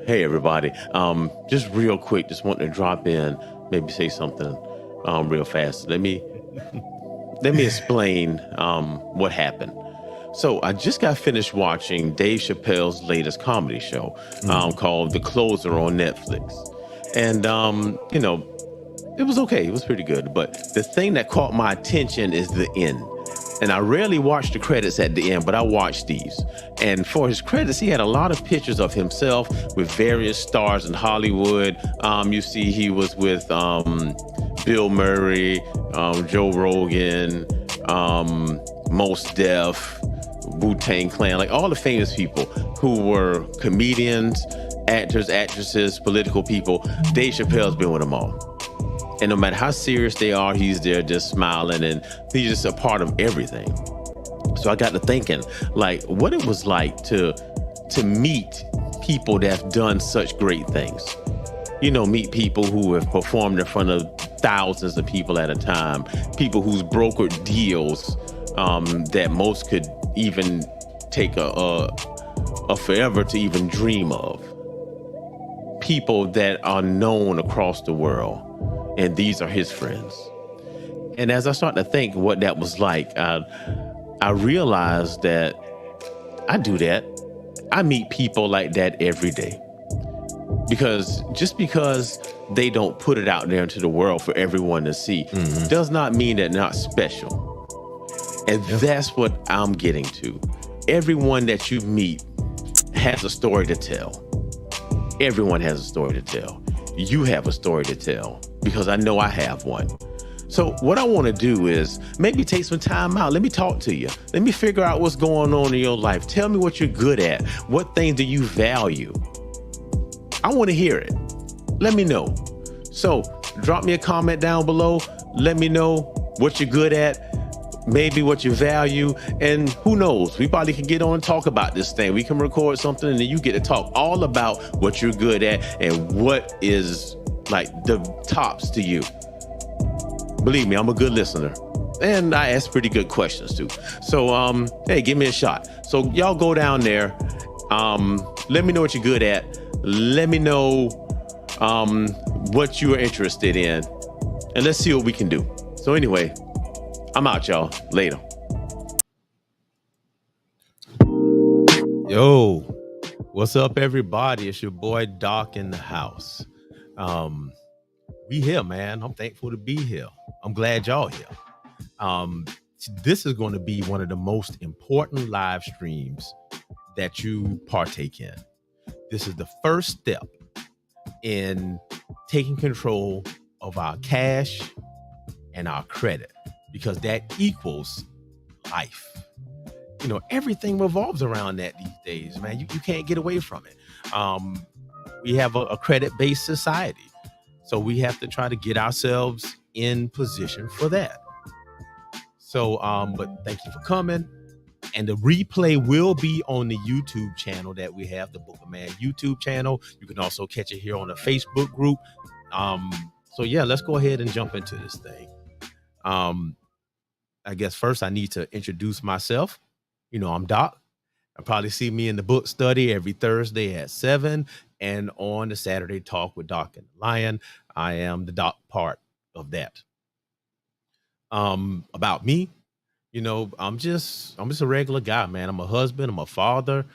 Hey everybody. Just real quick, just wanting to drop in, maybe say something real fast. Let me explain what happened. So I just got finished watching Dave Chappelle's latest comedy show called The Closer on Netflix. And it was okay. It was pretty good. But the thing that caught my attention is the end. And I rarely watch the credits at the end, but I watched these. And for his credits, he had a lot of pictures of himself with various stars in Hollywood. You see, he was with Bill Murray, Joe Rogan, Mos Def, Wu-Tang Clan, like all the famous people who were comedians, actors, actresses, political people. Dave Chappelle's been with them all. And no matter how serious they are, he's there just smiling, and he's just a part of everything. So I got to thinking, like, what it was like to meet people that have done such great things. Meet people who have performed in front of thousands of people at a time, people who's brokered deals that most could even take a forever to even dream of. People that are known across the world. And these are his friends. And as I start to think what that was like, I realized that I do that. I meet people like that every day. Because just because they don't put it out there into the world for everyone to see does not mean they're not special. And that's what I'm getting to. Everyone that you meet has a story to tell. Everyone has a story to tell. You have a story to tell, because I know I have one. So what I want to do is maybe take some time out. Let me talk to you. Let me figure out what's going on in your life. Tell me what you're good at. What things do you value? I want to hear it. Let me know. So drop me a comment down below. Let me know what you're good at, maybe what you value, and who knows, we probably can get on and talk about this thing. We can record something and then you get to talk all about what you're good at and what is like the tops to you. Believe me, I'm a good listener and I ask pretty good questions too. So, hey, give me a shot. So y'all go down there. Let me know what you're good at. Let me know what you are interested in, and let's see what we can do. So anyway, I'm out, y'all. Later. Yo, what's up, everybody? It's your boy Doc in the house. We here, man. I'm thankful to be here. I'm glad y'all here. This is going to be one of the most important live streams that you partake in. This is the first step in taking control of our cash and our credit, because that equals life. Everything revolves around that these days, man. You can't get away from it. We have a credit-based society, so we have to try to get ourselves in position for that. So, but thank you for coming. And the replay will be on the YouTube channel that we have, the Book of Man YouTube channel. You can also catch it here on the Facebook group. So yeah, let's go ahead and jump into this thing. I guess first I need to introduce myself. I'm Doc. I probably see me in the book study every Thursday at 7, and on the Saturday talk with Doc and the Lion. I am the Doc part of that. About me, I'm just a regular guy, man. I'm a husband, I'm a father,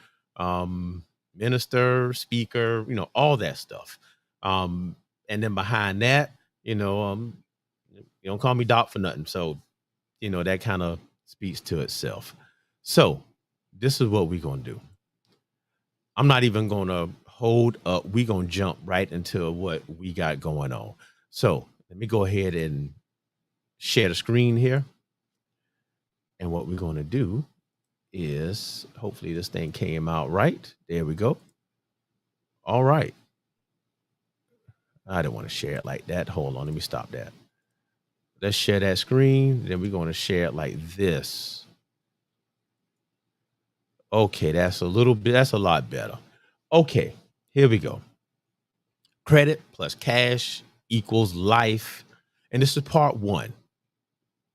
minister, speaker, all that stuff. And then behind that, you don't call me Doc for nothing. So, that kind of speaks to itself. So this is what we're going to do. I'm not even going to hold up. We're going to jump right into what we got going on. So let me go ahead and share the screen here. And what we're going to do is, hopefully this thing came out right. There we go. All right. I don't want to share it like that. Hold on. Let me stop that. Let's share that screen. Then we're going to share it like this. Okay, that's a lot better. Okay, here we go. Credit plus cash equals life. And this is part 1,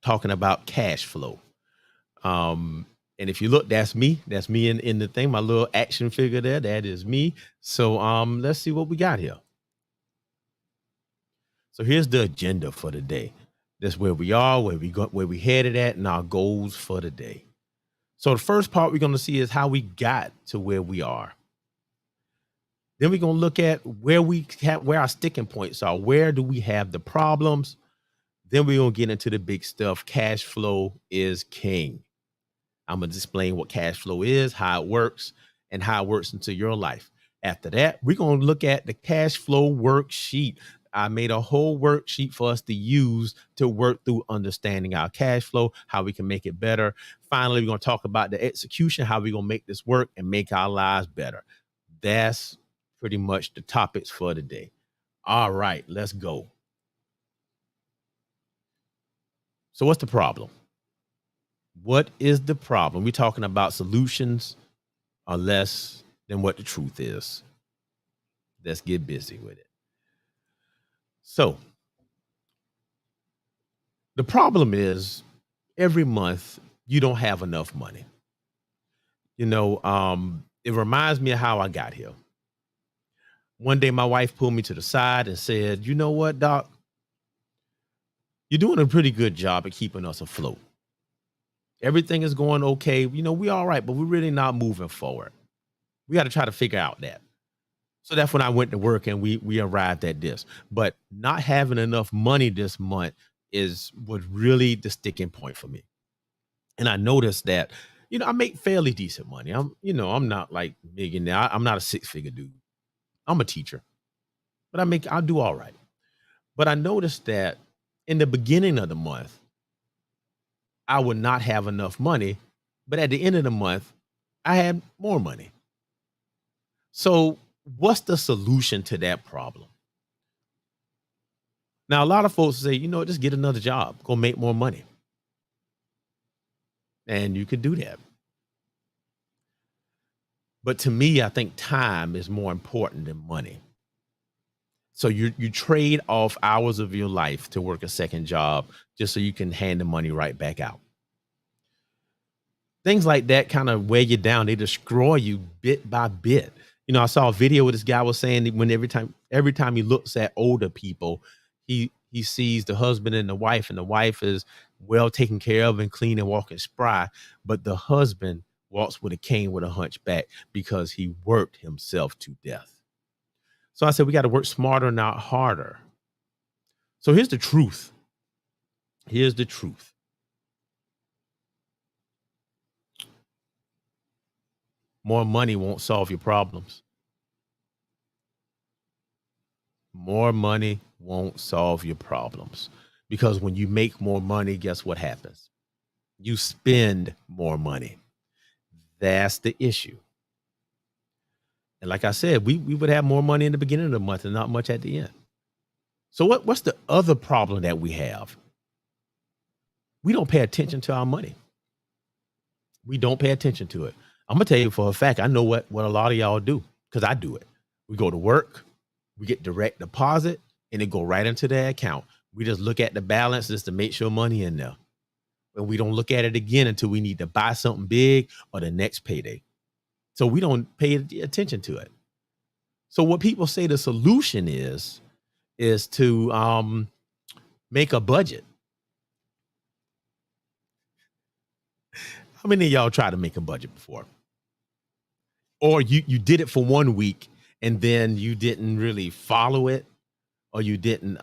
talking about cash flow. And if you look, that's me. That's me in the thing, my little action figure there. That is me. So let's see what we got here. So here's the agenda for the day. That's where we are, where we headed at, and our goals for the day. So the first part we're going to see is how we got to where we are. Then we're going to look at where our sticking points are. Where do we have the problems? Then we're going to get into the big stuff. Cash flow is king. I'm going to explain what cash flow is, how it works, and how it works into your life. After that, we're going to look at the cash flow worksheet. I made a whole worksheet for us to use to work through understanding our cash flow, how we can make it better. Finally, we're going to talk about the execution, how we're going to make this work and make our lives better. That's pretty much the topics for today. All right, let's go. So what's the problem? What is the problem? We're talking about solutions are less than what the truth is. Let's get busy with it. So the problem is every month you don't have enough money. It reminds me of how I got here. One day my wife pulled me to the side and said, "You know what, Doc? You're doing a pretty good job at keeping us afloat. Everything is going okay. We all right, but we're really not moving forward. We got to try to figure out that." So that's when I went to work and we arrived at this. But not having enough money this month was really the sticking point for me. And I noticed that, I make fairly decent money. I'm not like millionaire. I'm not a six-figure dude. I'm a teacher, but I'll do all right. But I noticed that in the beginning of the month, I would not have enough money, but at the end of the month, I had more money. So what's the solution to that problem? Now, a lot of folks say, just get another job, go make more money. And you could do that. But to me, I think time is more important than money. So you trade off hours of your life to work a second job just so you can hand the money right back out. Things like that kind of weigh you down. They destroy you bit by bit. I saw a video where this guy was saying that when every time he looks at older people, he sees the husband and the wife is well taken care of and clean and walking spry, but the husband walks with a cane with a hunchback because he worked himself to death. So I said, we got to work smarter, not harder. So here's the truth. Here's the truth. More money won't solve your problems. More money won't solve your problems, because when you make more money, guess what happens? You spend more money. That's the issue. And like I said, we would have more money in the beginning of the month and not much at the end. So what's the other problem that we have? We don't pay attention to our money. We don't pay attention to it. I'm gonna tell you for a fact, I know what a lot of y'all do, because I do it. We go to work, we get direct deposit, and it go right into their account. We just look at the balance just to make sure money in there. And we don't look at it again until we need to buy something big or the next payday. So we don't pay attention to it. So what people say the solution is to make a budget. How many of y'all try to make a budget before? Or you did it for 1 week and then you didn't really follow it, or you didn't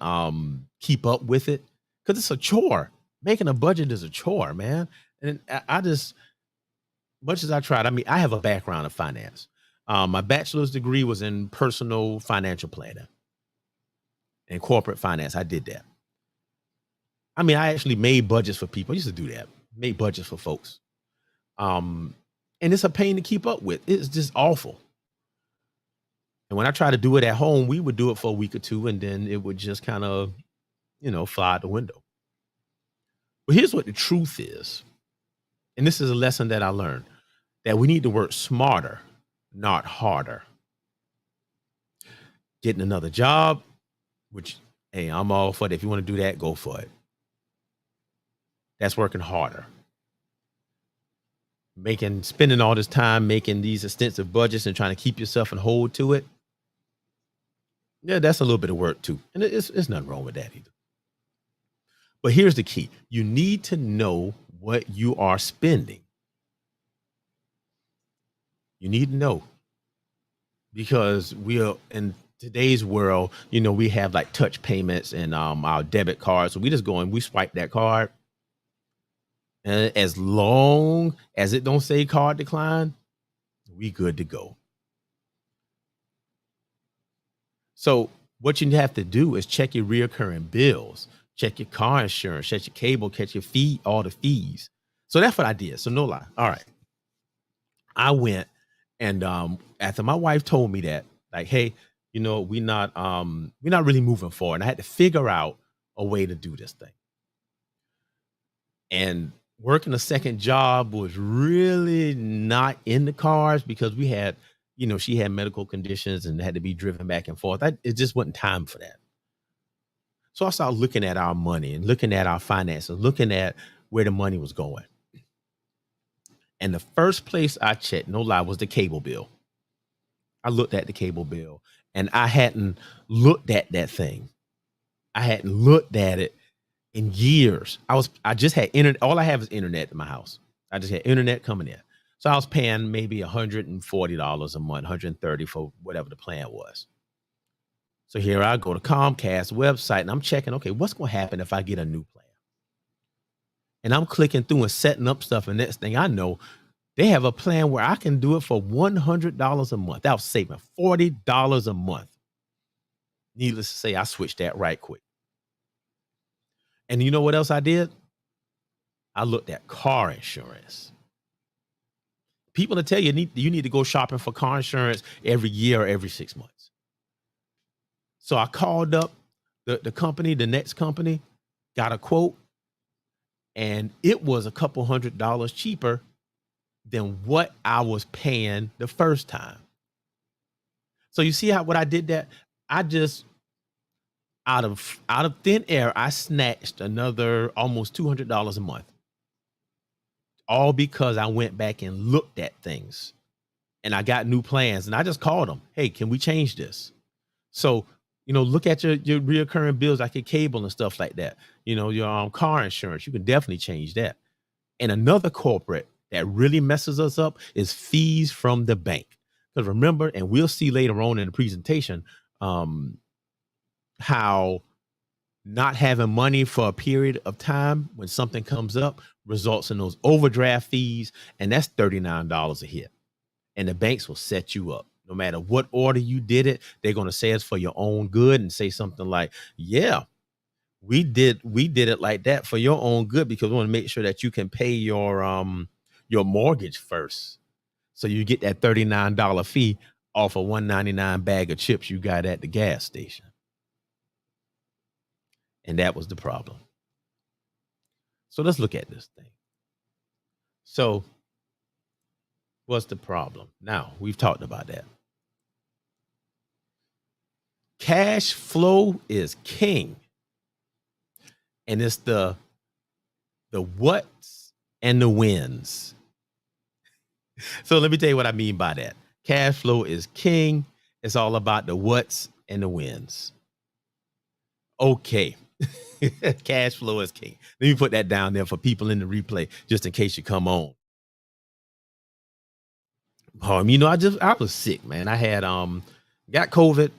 keep up with it? Because it's a chore. Making a budget is a chore, man. And I just, much as I tried, I have a background of finance. My bachelor's degree was in personal financial planning and corporate finance. I did that. I actually made budgets for people. I used to do that. Made budgets for folks. And it's a pain to keep up with. It's just awful. And when I try to do it at home, we would do it for a week or two, and then it would just kind of, fly out the window. But here's what the truth is. And this is a lesson that I learned, that we need to work smarter, not harder. Getting another job, which, hey, I'm all for it. If you want to do that, go for it. That's working harder. spending all this time making these extensive budgets and trying to keep yourself and hold to it, yeah, that's a little bit of work too. And it's nothing wrong with that either. But here's the key. You need to know what you are spending. You need to know, because we are in today's world, we have like touch payments and our debit cards. So we just go and we swipe that card. And as long as it don't say card decline, we good to go. So what you have to do is check your reoccurring bills, check your car insurance, check your cable, check your fee, all the fees. So that's what I did. So no lie. All right. I went and after my wife told me that, like, hey, we're not really moving forward. And I had to figure out a way to do this thing. And working a second job was really not in the cards because we had, she had medical conditions and had to be driven back and forth. It just wasn't time for that. So I started looking at our money and looking at our finances, looking at where the money was going. And the first place I checked, no lie, was the cable bill. I looked at the cable bill and I hadn't looked at that thing. I hadn't looked at it in years. I just had internet. All I have is internet in my house. I just had internet coming in. So I was paying maybe $140 a month, $130 for whatever the plan was. So here I go to Comcast website and I'm checking, okay, what's going to happen if I get a new plan? And I'm clicking through and setting up stuff. And next thing I know, they have a plan where I can do it for $100 a month. That was saving $40 a month. Needless to say, I switched that right quick. And you know what else I did? I looked at car insurance. People will tell you you need to go shopping for car insurance every year or every 6 months. So I called up the company, the next company, got a quote, and it was a couple $100 cheaper than what I was paying the first time. So you see what I did that? I just out of thin air, I snatched another almost $200 a month. All because I went back and looked at things and I got new plans and I just called them. Hey, can we change this? So, look at your reoccurring bills like your cable and stuff like that. Your car insurance, you can definitely change that. And another culprit that really messes us up is fees from the bank. Because remember, and we'll see later on in the presentation, how not having money for a period of time when something comes up results in those overdraft fees. And that's $39 a hit. And the banks will set you up. No matter what order you did it, they're going to say it's for your own good and say something like, yeah, we did it like that for your own good because we want to make sure that you can pay your mortgage first. So you get that $39 fee off a $1.99 bag of chips you got at the gas station. And that was the problem. So let's look at this thing. So what's the problem? Now, we've talked about that. Cash flow is king. And it's the what's and the wins. So let me tell you what I mean by that. Cash flow is king. It's all about the what's and the wins. Okay. Cash flow is king. Let me put that down there for people in the replay, just in case you come on. I was sick, man. I had got COVID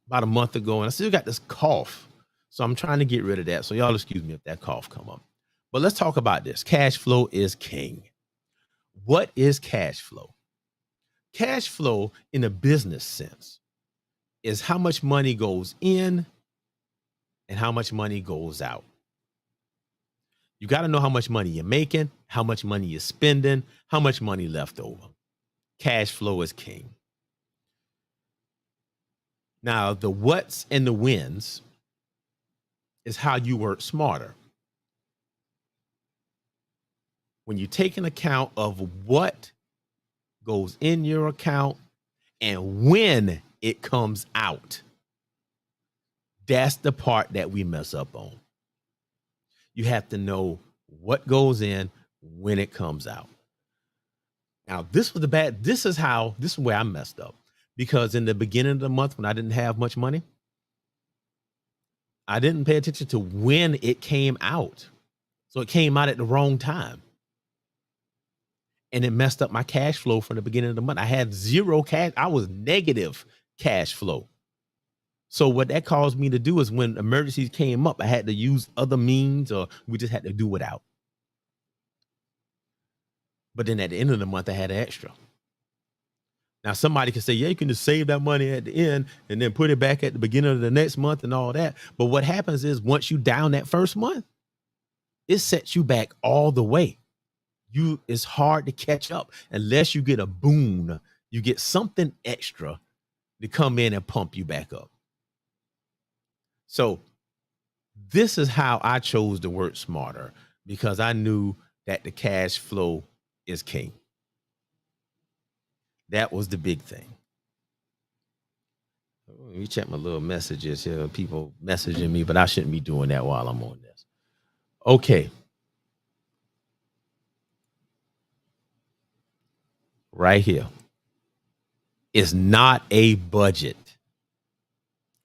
about a month ago, and I still got this cough. So I'm trying to get rid of that. So y'all excuse me if that cough come up. But let's talk about this. Cash flow is king. What is cash flow? Cash flow in a business sense is how much money goes in and how much money goes out. You got to know how much money you're making, how much money you're spending, how much money left over. Cash flow is king. Now, the what's and the wins is how you work smarter. When you take an account of what goes in your account and when it comes out, that's the part that we mess up on. You have to know what goes in when it comes out. Now, this is where I messed up, because in the beginning of the month when I didn't have much money, I didn't pay attention to when it came out. So it came out at the wrong time. And it messed up my cash flow from the beginning of the month. I had zero cash. I was negative cash flow. So what that caused me to do is when emergencies came up, I had to use other means, or we just had to do without. But then at the end of the month, I had an extra. Now, somebody can say, yeah, you can just save that money at the end and then put it back at the beginning of the next month and all that. But what happens is once you down that first month, it sets you back all the way. It's hard to catch up unless you get a boon. You get something extra to come in and pump you back up. So this is how I chose to work smarter, because I knew that the cash flow is king. That was the big thing. Let me check my little messages here. People messaging me, but I shouldn't be doing that while I'm on this. Okay. Right here. It's not a budget.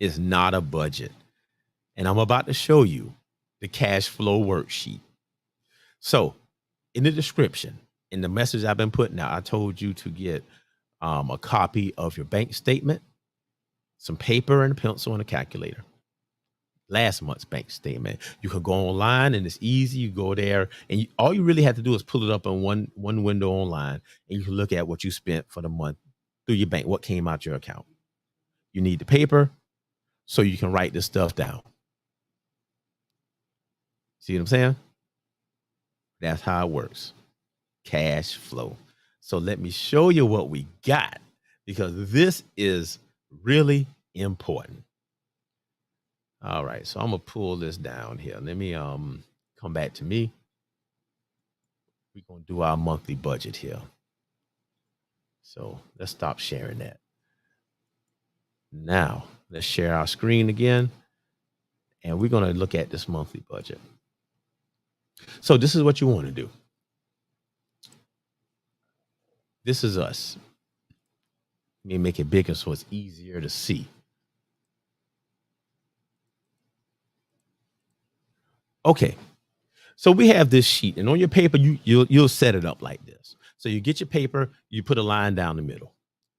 It's not a budget. And I'm about to show you the cash flow worksheet. So in the description, in the message I've been putting out, I told you to get a copy of your bank statement, some paper and a pencil and a calculator. Last month's bank statement. You could go online and it's easy. You go there and all you really have to do is pull it up in one window online, and you can look at what you spent for the month through your bank, what came out your account. You need the paper so you can write this stuff down. See what I'm saying? That's how it works. Cash flow. So let me show you what we got, because this is really important. All right, so I'm gonna pull this down here. Let me come back to me. We're gonna do our monthly budget here. So let's stop sharing that. Now let's share our screen again, and we're gonna look at this monthly budget. So this is what you want to do. This is us. Let me make it bigger so it's easier to see. Okay, so we have this sheet, and on your paper, you'll set it up like this. So you get your paper, you put a line down the middle,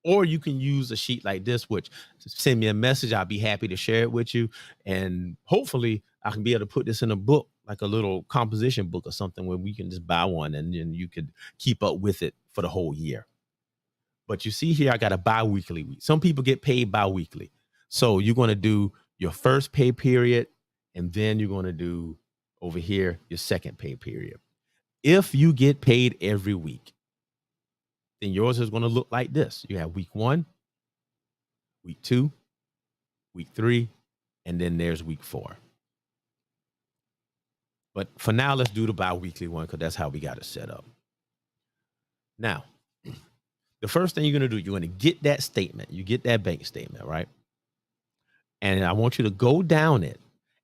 or you can use a sheet like this, which send me a message. I'll be happy to share it with you, and hopefully I can be able to put this in a book, like a little composition book or something, where we can just buy one and then you could keep up with it for the whole year. But you see here, I got a bi-weekly week. Some people get paid bi-weekly. So you're going to do your first pay period, and then you're going to do over here your second pay period. If you get paid every week, then yours is going to look like this. You have week 1, week 2, week 3, and then there's week 4. But for now, let's do the bi-weekly one, because that's how we got it set up. Now, the first thing you're going to do, you're going to get that statement. You get that bank statement, right? And I want you to go down it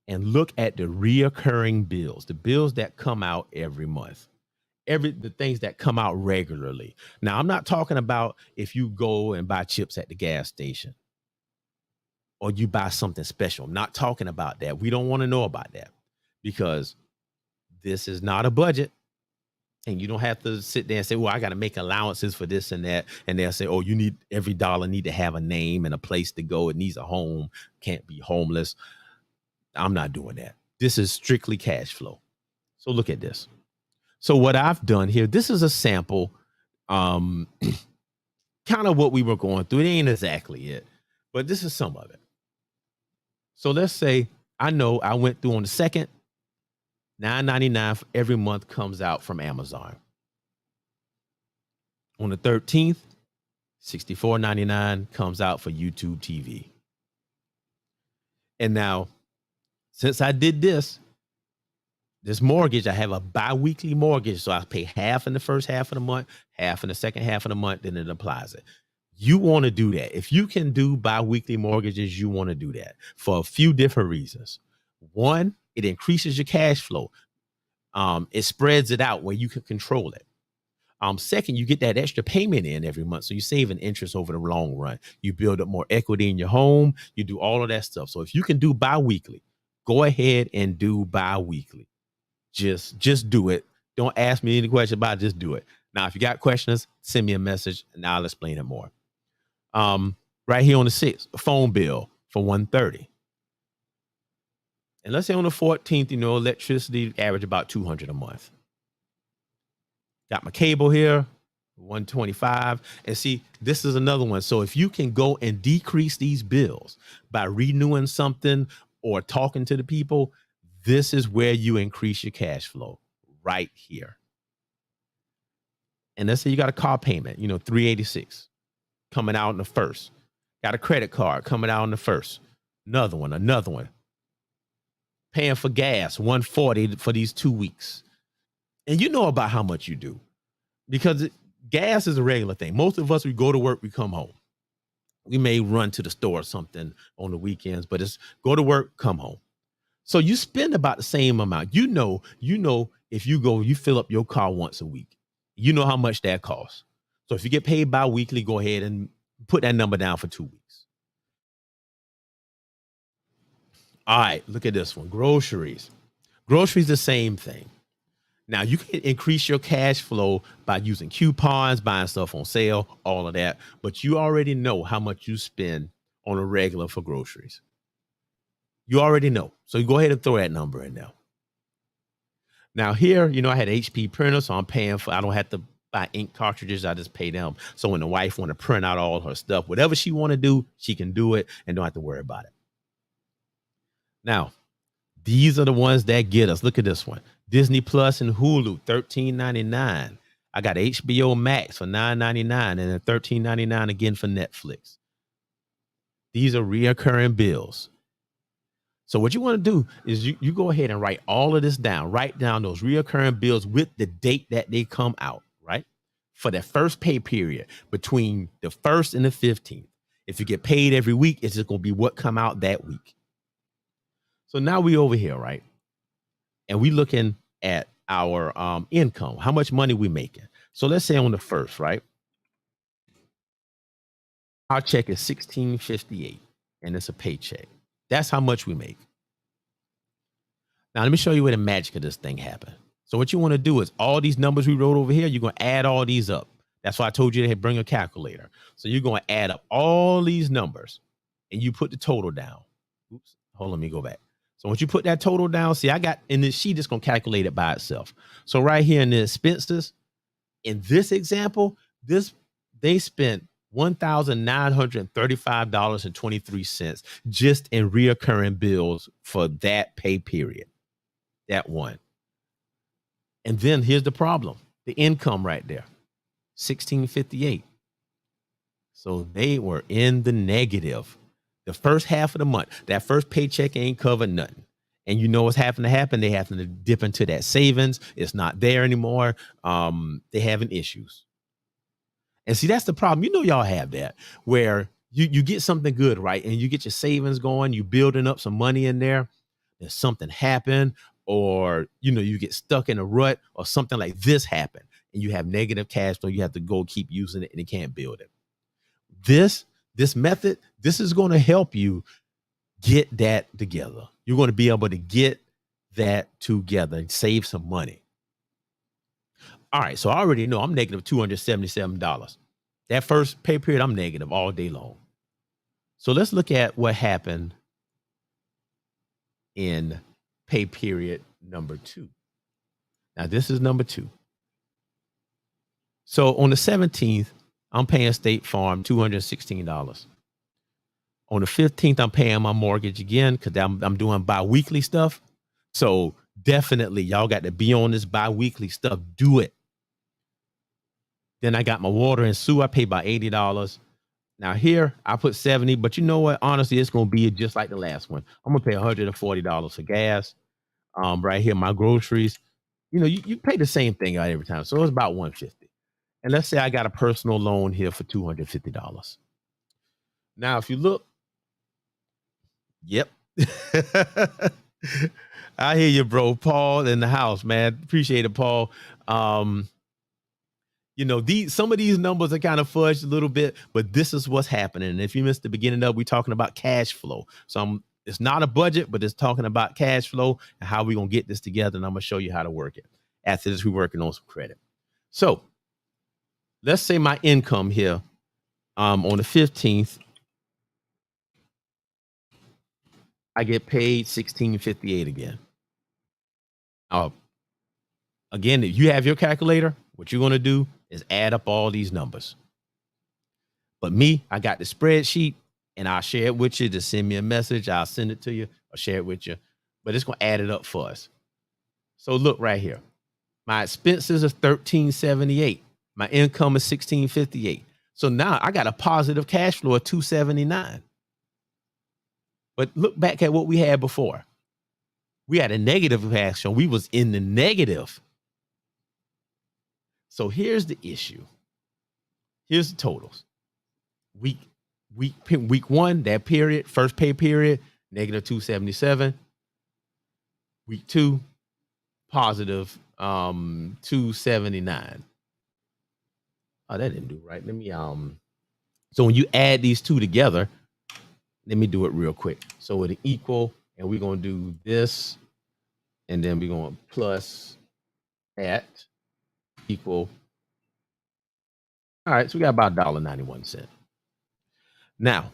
and look at the reoccurring bills, the bills that come out every month, the things that come out regularly. Now, I'm not talking about if you go and buy chips at the gas station or you buy something special. I'm not talking about that. We don't want to know about that, because this is not a budget. And you don't have to sit there and say, well, I got to make allowances for this and that. And they'll say, oh, every dollar need to have a name and a place to go. It needs a home. Can't be homeless. I'm not doing that. This is strictly cash flow. So look at this. So what I've done here, this is a sample, kind of what we were going through. It ain't exactly it, but this is some of it. So let's say I know I went through on the 2nd, $9.99 every month comes out from Amazon. On the 13th, $64.99 comes out for YouTube TV. And now, since I did this mortgage, I have a bi-weekly mortgage. So I pay half in the first half of the month, half in the second half of the month, then it applies it. You want to do that. If you can do bi-weekly mortgages, you want to do that for a few different reasons. One, it increases your cash flow. It spreads it out where you can control it. Second, you get that extra payment in every month. So you save an interest over the long run. You build up more equity in your home. You do all of that stuff. So if you can do bi-weekly, go ahead and do bi-weekly. Just do it. Don't ask me any questions about it. Just do it. Now, if you got questions, send me a message and I'll explain it more. Right here on the 6th, a phone bill for $130. And let's say on the 14th, electricity average about $200 a month. Got my cable here, $125. And see, this is another one. So if you can go and decrease these bills by renewing something or talking to the people, this is where you increase your cash flow right here. And let's say you got a car payment, $386 coming out in the first. Got a credit card coming out in the first. Another one. Paying for gas, $140 for these 2 weeks. And you know about how much you do, because gas is a regular thing. Most of us, we go to work, we come home. We may run to the store or something on the weekends, but it's go to work, come home. So you spend about the same amount. You know, if you fill up your car once a week, you know how much that costs. So if you get paid bi-weekly, go ahead and put that number down for 2 weeks. All right, look at this one. Groceries, the same thing. Now you can increase your cash flow by using coupons, buying stuff on sale, all of that. But you already know how much you spend on a regular for groceries. You already know. So you go ahead and throw that number in there. Now here, I had HP printer, so I don't have to buy ink cartridges. I just pay them. So when the wife want to print out all her stuff, whatever she want to do, she can do it and don't have to worry about it. Now, these are the ones that get us. Look at this one. Disney Plus and Hulu, $13.99. I got HBO Max for $9.99 and then $13.99 again for Netflix. These are reoccurring bills. So what you want to do is you go ahead and write all of this down. Write down those reoccurring bills with the date that they come out, right? For that first pay period between the 1st and the 15th. If you get paid every week, it's just going to be what come out that week. So now we over here, right? And we looking at our income, how much money we making. So let's say on the 1st, right? Our check is $16.58 and it's a paycheck. That's how much we make. Now, let me show you where the magic of this thing happened. So what you want to do is all these numbers we wrote over here, you're going to add all these up. That's why I told you to bring a calculator. So you're going to add up all these numbers and you put the total down. Oops, hold on, let me go back. So once you put that total down, see, I got in this sheet, it's going to calculate it by itself. So right here in the expenses, in this example, they spent $1,935.23 just in reoccurring bills for that pay period, that one. And then here's the problem. The income right there, $16.58. So they were in the negative. The first half of the month, that first paycheck ain't covered nothing. And you know what's having to happen? They have to dip into that savings. It's not there anymore. They having issues. And see, that's the problem. Y'all have that where you get something good, right? And you get your savings going, you building up some money in there. There's something happen, or, you get stuck in a rut or something like this happen and you have negative cash flow. You have to go keep using it and you can't build it. This method, this is going to help you get that together. You're going to be able to get that together and save some money. All right, so I already know I'm negative $277. That first pay period, I'm negative all day long. So let's look at what happened in pay period number 2. Now, this is number 2. So on the 17th, I'm paying State Farm $216. On the 15th, I'm paying my mortgage again because I'm doing bi-weekly stuff. So definitely, y'all got to be on this bi-weekly stuff. Do it. Then I got my water and sewer. I paid about $80. Now here, I put $70, but you know what? Honestly, it's going to be just like the last one. I'm going to pay $140 for gas. Right here, my groceries. You pay the same thing out every time. So it's about $150. And let's say I got a personal loan here for $250. Now, if you look, yep. I hear you, bro. Paul in the house, man. Appreciate it, Paul. some of these numbers are kind of fudged a little bit, but this is what's happening. And if you missed the beginning of, we're talking about cash flow. So it's not a budget, but it's talking about cash flow and how we're going to get this together. And I'm going to show you how to work it. After this, we're working on some credit. So let's say my income here on the 15th, I get paid $16.58 again. Again, if you have your calculator, what you're going to do is add up all these numbers. But me, I got the spreadsheet, and I'll share it with you. Just send me a message. I'll send it to you. I'll share it with you. But it's going to add it up for us. So look right here. My expenses are $13.78. My income is $16.58. So now I got a positive cash flow of $279. But look back at what we had before. We had a negative cash flow. We was in the negative. So here's the issue. Here's the totals. Week one, that period, first pay period, negative 277. Week two, positive 279. Oh, that didn't do right. Let me so when you add these two together, let me do it real quick. So it'll equal, and we're gonna do this, and then we're gonna plus at equal. All right, so we got about $1.91. Now,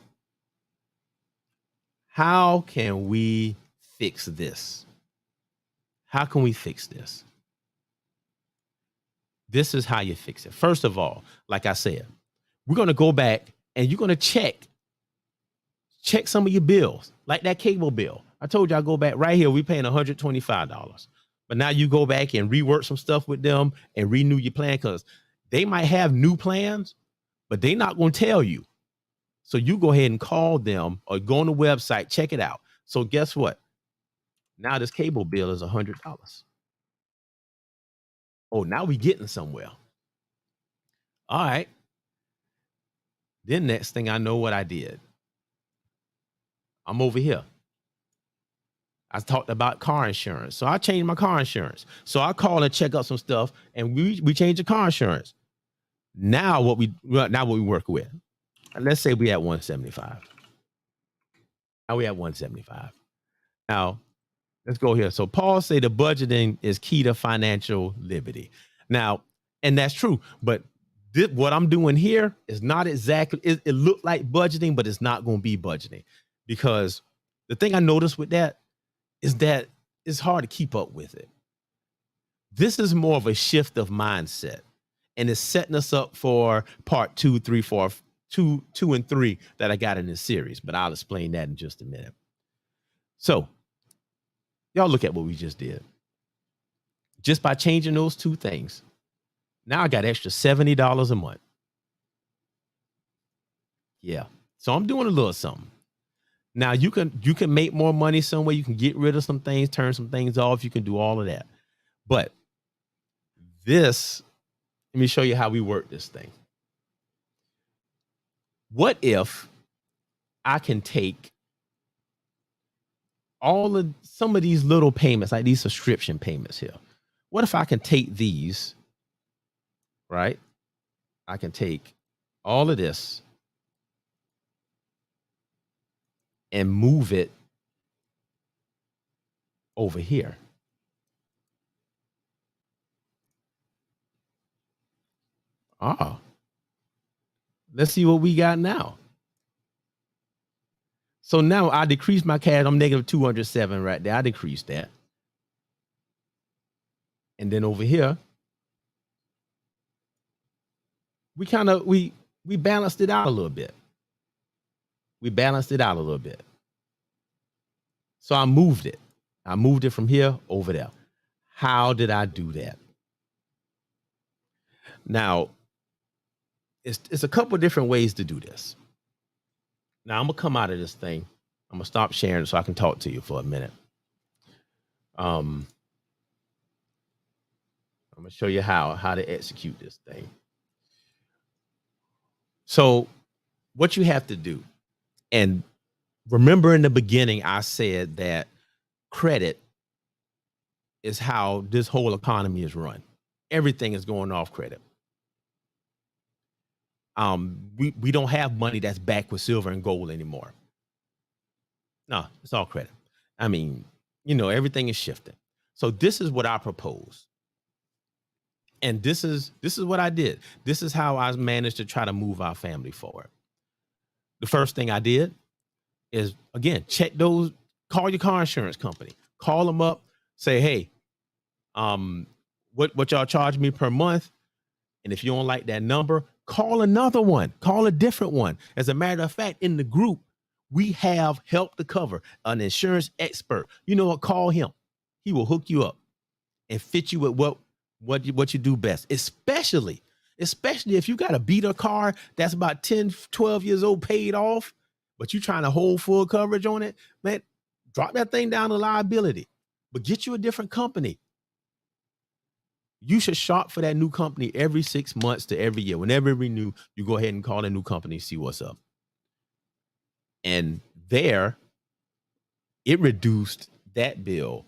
how can we fix this? How can we fix this? This is how you fix it. First of all, like I said, we're going to go back and you're going to check some of your bills, like that cable bill. I told you I go back right here. We're paying $125. But now you go back and rework some stuff with them and renew your plan, because they might have new plans, but they're not going to tell you. So you go ahead and call them or go on the website, check it out. So guess what? Now this cable bill is $100. Oh, now we getting somewhere. All right. Then next thing I know what I did. I'm over here. I talked about car insurance. So I changed my car insurance. So I call and check out some stuff, and we changed the car insurance. Now what we work with. Let's say we at 175. Now we at 175. Now let's go here. So Paul say the budgeting is key to financial liberty. Now, and that's true, but what I'm doing here is not exactly, it looked like budgeting, but it's not going to be budgeting, because the thing I noticed with that is that it's hard to keep up with it. This is more of a shift of mindset, and it's setting us up for part 2, 3, 4, 2, and 3 that I got in this series, but I'll explain that in just a minute. So y'all look at what we just did. Just by changing those two things, now I got extra $70 a month. Yeah. So I'm doing a little something. Now you can make more money some way. You can get rid of some things, turn some things off. You can do all of that. But let me show you how we work this thing. What if I can take some of these little payments, like these subscription payments here? What if I can take these, right? I can take all of this and move it over here. Let's see what we got now. So now I decreased my cash. I'm negative 207 right there. I decreased that. And then over here, we balanced it out a little bit. So I moved it. From here over there. How did I do that? Now, it's a couple different ways to do this. Now I'm gonna come out of this thing. I'm gonna stop sharing so I can talk to you for a minute. I'm gonna show you how to execute this thing. So what you have to do, and remember in the beginning, I said that credit is how this whole economy is run. Everything is going off credit. We don't have money that's backed with silver and gold anymore. No, it's all credit. I mean, everything is shifting. So this is what I propose. And this is what I did. This is how I managed to try to move our family forward. The first thing I did is, again, call your car insurance company. Call them up, say, hey, what y'all charge me per month? And if you don't like that number, call another one, call a different one. As a matter of fact, in the group, we have Help to Cover, an insurance expert. You know what? Call him. He will hook you up and fit you with what you do best, especially if you got a beater car that's about 10, 12 years old, paid off, but you're trying to hold full coverage on it, man, drop that thing down to liability, but get you a different company. You should shop for that new company every 6 months to every year. Whenever it renew, you go ahead and call a new company, see what's up. And there, it reduced that bill,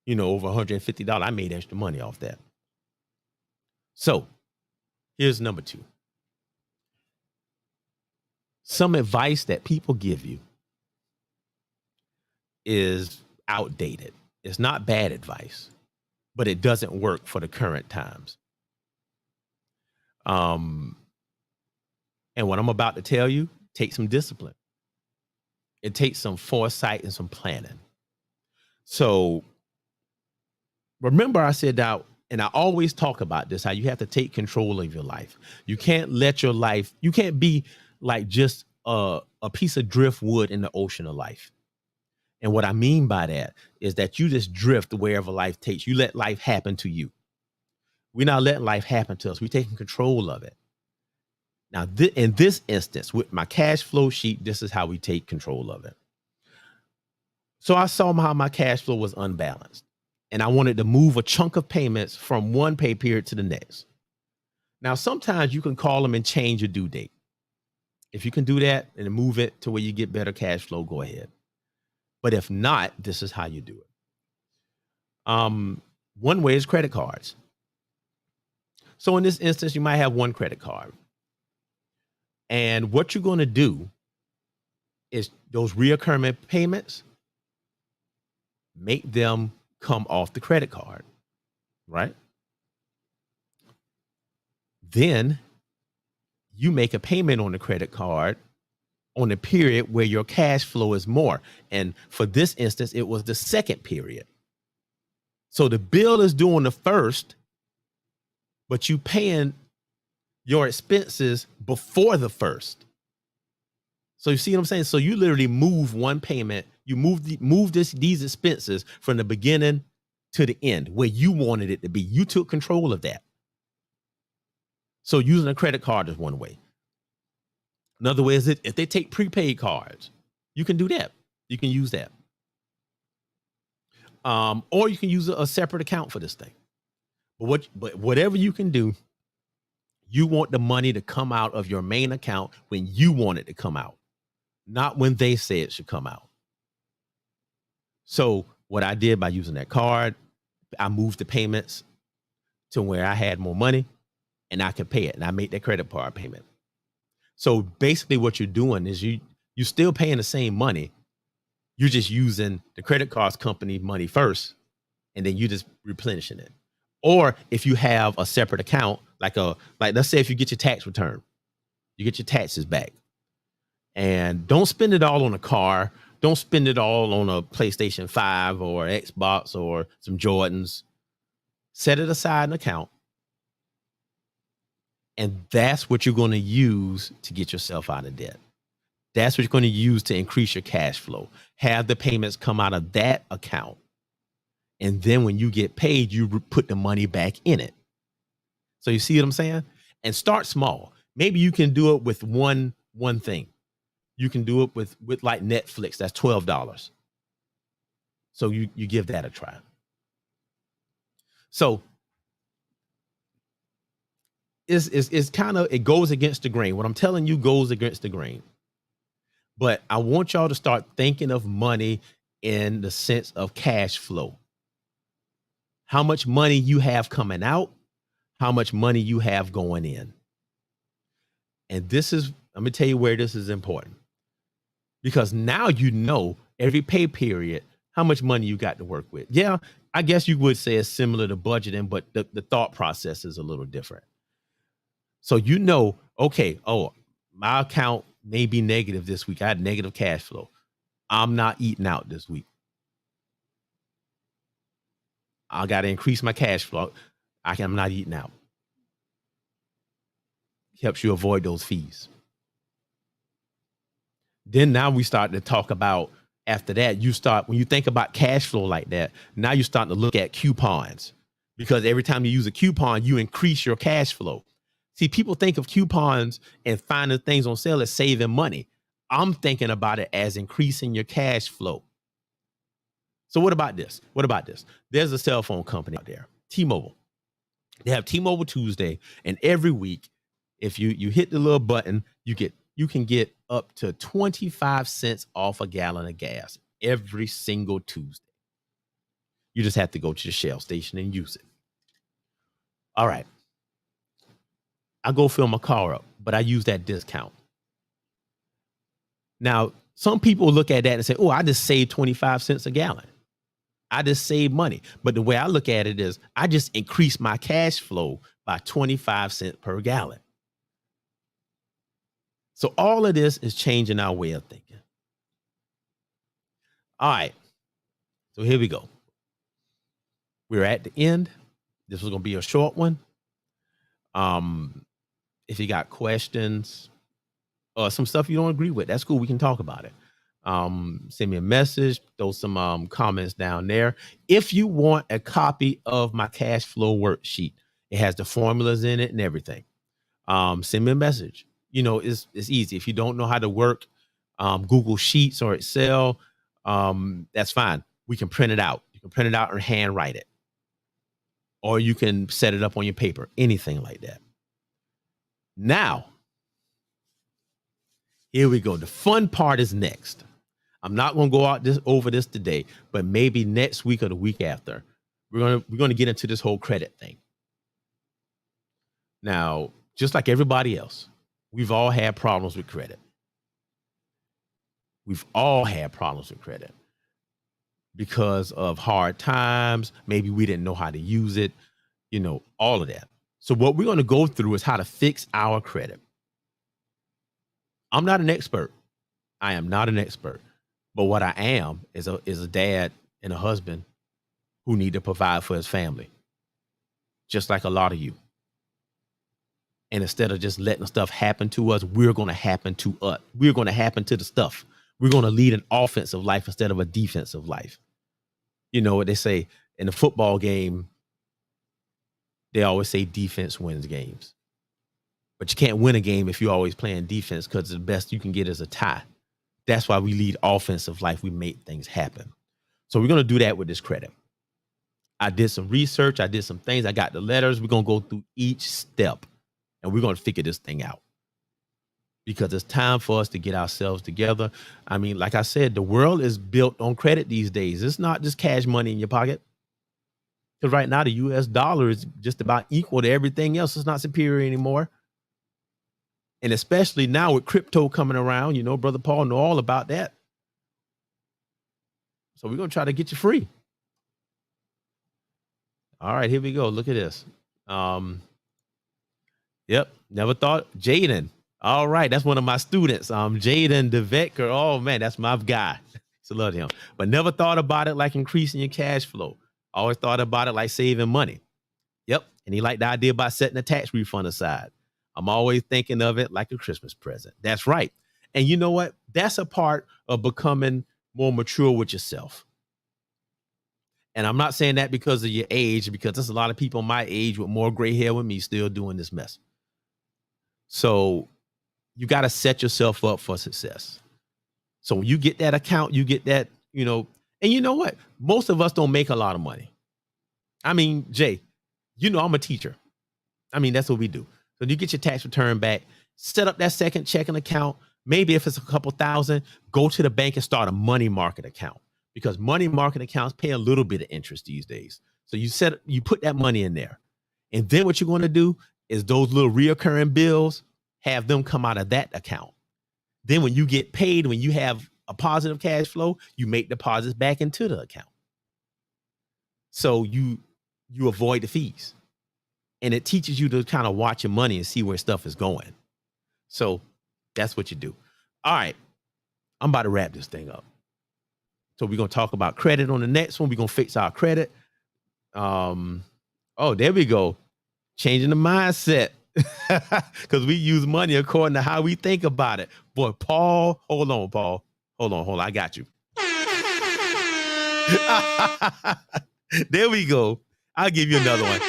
over $150. I made extra money off that. So here's number 2. Some advice that people give you is outdated. It's not bad advice, but it doesn't work for the current times. And what I'm about to tell you takes some discipline. It takes some foresight and some planning. So remember, I said that, and I always talk about this, how you have to take control of your life. You can't you can't be like just a piece of driftwood in the ocean of life. And what I mean by that is that you just drift wherever life takes you. Let life happen to you. We're not letting life happen to us. We're taking control of it. Now, in this instance, with my cash flow sheet, this is how we take control of it. So I saw how my cash flow was unbalanced, and I wanted to move a chunk of payments from one pay period to the next. Now, sometimes you can call them and change your due date. If you can do that and move it to where you get better cash flow, go ahead. But if not, this is how you do it. One way is credit cards. So in this instance, you might have one credit card. And what you're going to do is those reoccurring payments, make them come off the credit card, right? Then you make a payment on the credit card on the period where your cash flow is more. And for this instance, it was the second period. So the bill is due on the first, but you paying your expenses before the first. So you see what I'm saying? So you literally move one payment, you move these expenses from the beginning to the end where you wanted it to be. You took control of that. So using a credit card is one way. Another way is if they take prepaid cards, you can do that. You can use that. Or you can use a separate account for this thing. But whatever you can do, you want the money to come out of your main account when you want it to come out, not when they say it should come out. So what I did by using that card, I moved the payments to where I had more money and I could pay it. And I made that credit card payment. So basically what you're doing is you're still paying the same money. You're just using the credit cards company money first, and then you just replenishing it. Or if you have a separate account, like let's say if you get your tax return, you get your taxes back, and don't spend it all on a car. Don't spend it all on a PlayStation 5 or Xbox or some Jordans. Set it aside an account. And that's what you're going to use to get yourself out of debt. That's what you're going to use to increase your cash flow. Have the payments come out of that account. And then when you get paid, you put the money back in it. So you see what I'm saying? And start small. Maybe you can do it with one thing. You can do it with like Netflix. That's $12. So you give that a try. So it's kind of, it goes against the grain. What I'm telling you goes against the grain. But I want y'all to start thinking of money in the sense of cash flow. How much money you have coming out, how much money you have going in. And I'm going to tell you where this is important, because now you know every pay period how much money you got to work with. Yeah, I guess you would say it's similar to budgeting, but the thought process is a little different. So you know, okay, oh, my account may be negative this week. I had negative cash flow. I'm not eating out this week. I got to increase my cash flow. I'm not eating out. Helps you avoid those fees. Then now we start to talk about, after that, when you think about cash flow like that, now you're starting to look at coupons, because every time you use a coupon, you increase your cash flow. See, people think of coupons and finding things on sale as saving money. I'm thinking about it as increasing your cash flow. So what about this? There's a cell phone company out there, T-Mobile. They have T-Mobile Tuesday, and every week, if you hit the little button, you can get up to 25 cents off a gallon of gas every single Tuesday. You just have to go to the Shell station and use it. All right. I go fill my car up, but I use that discount. Now, some people look at that and say, oh, I just saved 25 cents a gallon. I just saved money. But the way I look at it is, I just increased my cash flow by 25 cents per gallon. So all of this is changing our way of thinking. All right. So here we go. We're at the end. This was going to be a short one. If you got questions or some stuff you don't agree with, that's cool. We can talk about it. Send me a message, throw some comments down there. If you want a copy of my cash flow worksheet, it has the formulas in it and everything. Send me a message. It's easy. If you don't know how to work Google Sheets or Excel, that's fine. We can print it out. You can print it out or handwrite it, or you can set it up on your paper, anything like that. Now, here we go. The fun part is next. I'm not going to go over this today, but maybe next week or the week after, we're going to get into this whole credit thing. Now, just like everybody else, we've all had problems with credit. We've all had problems with credit because of hard times. Maybe we didn't know how to use it, all of that. So what we're going to go through is how to fix our credit. I'm not an expert. I am not an expert. But what I am is a dad and a husband who need to provide for his family, just like a lot of you. And instead of just letting stuff happen to us, we're going to happen to us. We're going to happen to the stuff. We're going to lead an offensive life instead of a defensive life. You know what they say in the football game? They always say defense wins games. But you can't win a game if you're always playing defense, because the best you can get is a tie. That's why we lead offensive life. We make things happen. So we're going to do that with this credit. I did some research. I did some things. I got the letters. We're going to go through each step, and we're going to figure this thing out, because it's time for us to get ourselves together. I mean, like I said, the world is built on credit these days. It's not just cash money in your pocket. Because right now, the US dollar is just about equal to everything else. It's not superior anymore. And especially now with crypto coming around, Brother Paul know all about that. So we're going to try to get you free. All right, here we go. Look at this. Yep, never thought. Jaden. All right, that's one of my students. Jaden DeVecker. Oh, man, that's my guy. So love him. But never thought about it like increasing your cash flow. Always thought about it like saving money. Yep, and he liked the idea about setting a tax refund aside. I'm always thinking of it like a Christmas present. That's right. And you know what? That's a part of becoming more mature with yourself. And I'm not saying that because of your age, because there's a lot of people my age with more gray hair with me still doing this mess. So you got to set yourself up for success. So when you get that account, you get that, and you know what? Most of us don't make a lot of money. I mean, Jay, I'm a teacher. I mean, that's what we do. So you get your tax return back, set up that second checking account. Maybe if it's a couple thousand, go to the bank and start a money market account, because money market accounts pay a little bit of interest these days. So you put that money in there. And then what you're going to do is those little reoccurring bills, have them come out of that account. Then when you get paid, when you have a positive cash flow, you make deposits back into the account. So you avoid the fees. And it teaches you to kind of watch your money and see where stuff is going. So that's what you do. All right. I'm about to wrap this thing up. So we're going to talk about credit on the next one. We're going to fix our credit. Oh, there we go. Changing the mindset. Because we use money according to how we think about it. Boy, Paul, hold on, Paul. Hold on. I got you. There we go. I'll give you another one.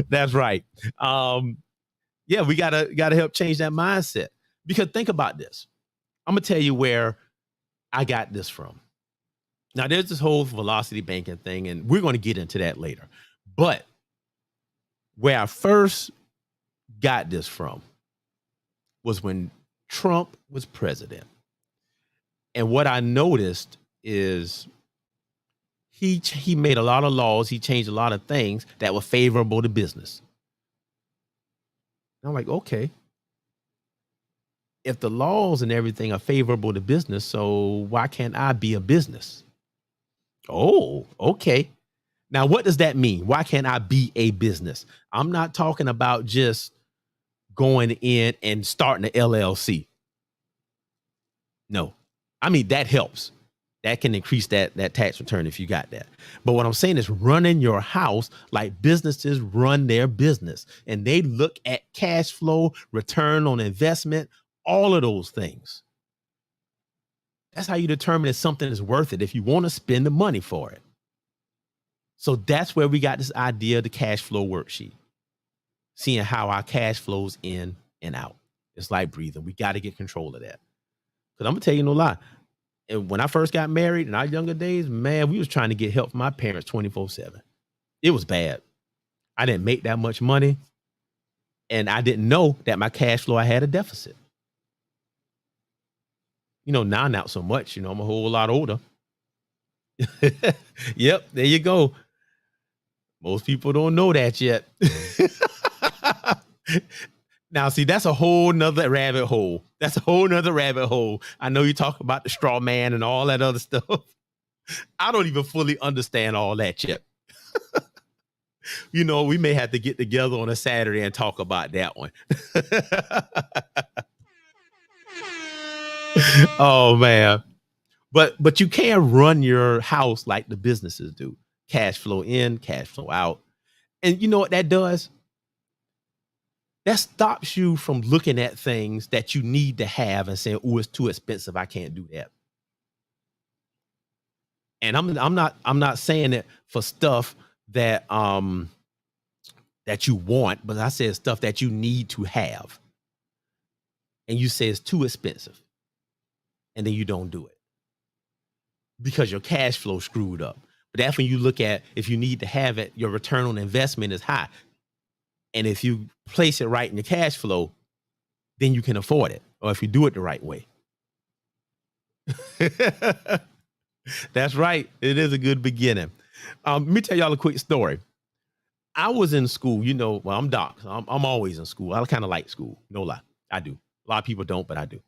That's right. Yeah, we gotta help change that mindset. Because think about this. I'm gonna tell you where I got this from. Now, there's this whole velocity banking thing, and we're going to get into that later. But where I first got this from was when Trump was president. And what I noticed is he made a lot of laws. He changed a lot of things that were favorable to business. And I'm like, okay, if the laws and everything are favorable to business, so why can't I be a business? Oh, okay. Now, what does that mean? Why can't I be a business? I'm not talking about just going in and starting an LLC. No, I mean, that helps. That can increase that tax return if you got that. But what I'm saying is running your house like businesses run their business. And they look at cash flow, return on investment, all of those things. That's how you determine if something is worth it, if you want to spend the money for it. So that's where we got this idea of the cash flow worksheet. Seeing how our cash flows in and out. It's like breathing. We got to get control of that. Because I'm going to tell you no lie. And when I first got married in our younger days, man, we was trying to get help from my parents 24/7. It was bad. I didn't make that much money. And I didn't know that my cash flow, I had a deficit. Now not so much. I'm a whole lot older. Yep, there you go. Most people don't know that yet. Now, see, that's a whole nother rabbit hole. I know you talk about the straw man and all that other stuff. I don't even fully understand all that yet. We may have to get together on a Saturday and talk about that one. Oh, man. But you can run your house like the businesses do. Cash flow in, cash flow out. And you know what that does? That stops you from looking at things that you need to have and saying, "Oh, it's too expensive. I can't do that." And I'm not saying it for stuff that that you want, but I said stuff that you need to have. And you say it's too expensive. And then you don't do it. Because your cash flow screwed up. But that's when you look at, if you need to have it, your return on investment is high. And if you place it right in your cash flow, then you can afford it. Or if you do it the right way. That's right. It is a good beginning. Let me tell y'all a quick story. I was in school, well, I'm Doc. I'm always in school. I kind of like school. No lie. I do. A lot of people don't, but I do.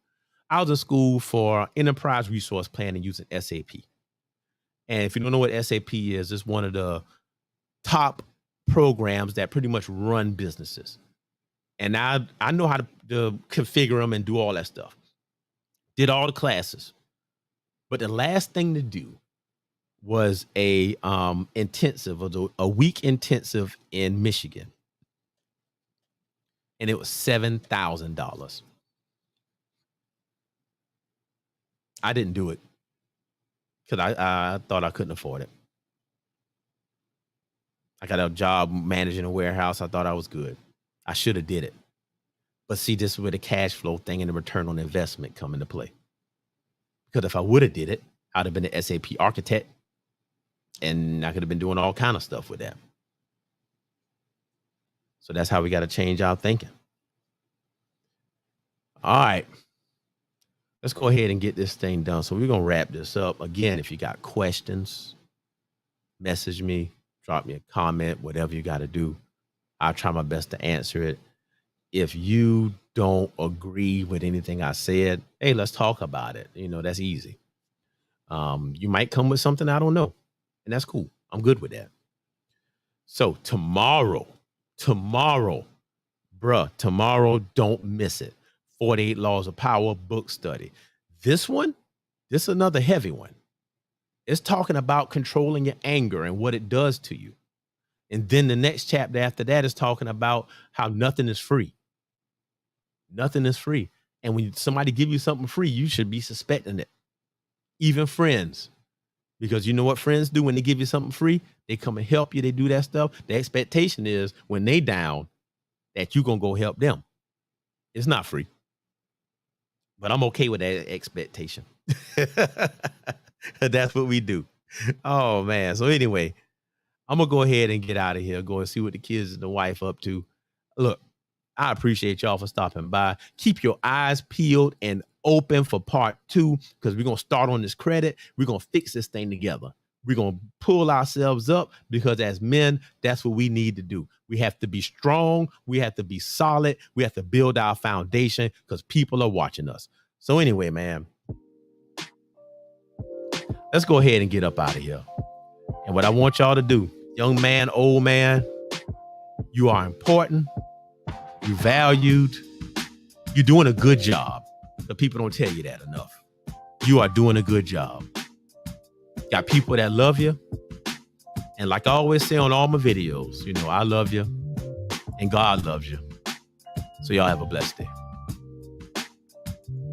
I was in school for enterprise resource planning using SAP. And if you don't know what SAP is, it's one of the top programs that pretty much run businesses. And I know how to configure them and do all that stuff. Did all the classes. But the last thing to do was a week intensive in Michigan. And it was $7,000. I didn't do it because I thought I couldn't afford it. I got a job managing a warehouse. I thought I was good. I should have did it. But see, this is where the cash flow thing and the return on investment come into play. Because if I would have did it, I'd have been an SAP architect and I could have been doing all kind of stuff with that. So that's how we got to change our thinking. All right. Let's go ahead and get this thing done. So we're going to wrap this up. Again, if you got questions, message me, drop me a comment, whatever you got to do. I'll try my best to answer it. If you don't agree with anything I said, hey, let's talk about it. That's easy. You might come with something I don't know, and that's cool. I'm good with that. So tomorrow, don't miss it. 48 Laws of Power book study. This is another heavy one. It's talking about controlling your anger and what it does to you. And then the next chapter after that is talking about how nothing is free. Nothing is free. And when somebody give you something free, you should be suspecting it. Even friends. Because you know what friends do when they give you something free? They come and help you. They do that stuff. The expectation is when they down, that you're going to go help them. It's not free. But I'm okay with that expectation. That's what we do. Oh, man. So anyway, I'm going to go ahead and get out of here. Go and see what the kids and the wife up to. Look, I appreciate y'all for stopping by. Keep your eyes peeled and open for part 2, because we're going to start on this credit. We're going to fix this thing together. We're going to pull ourselves up, because as men, that's what we need to do. We have to be strong. We have to be solid. We have to build our foundation, because people are watching us. So anyway, man, let's go ahead and get up out of here. And what I want y'all to do, young man, old man, you are important. You're valued. You're doing a good job. The people don't tell you that enough. You are doing a good job. Got people that love you. And like I always say on all my videos, I love you and God loves you. So y'all have a blessed day.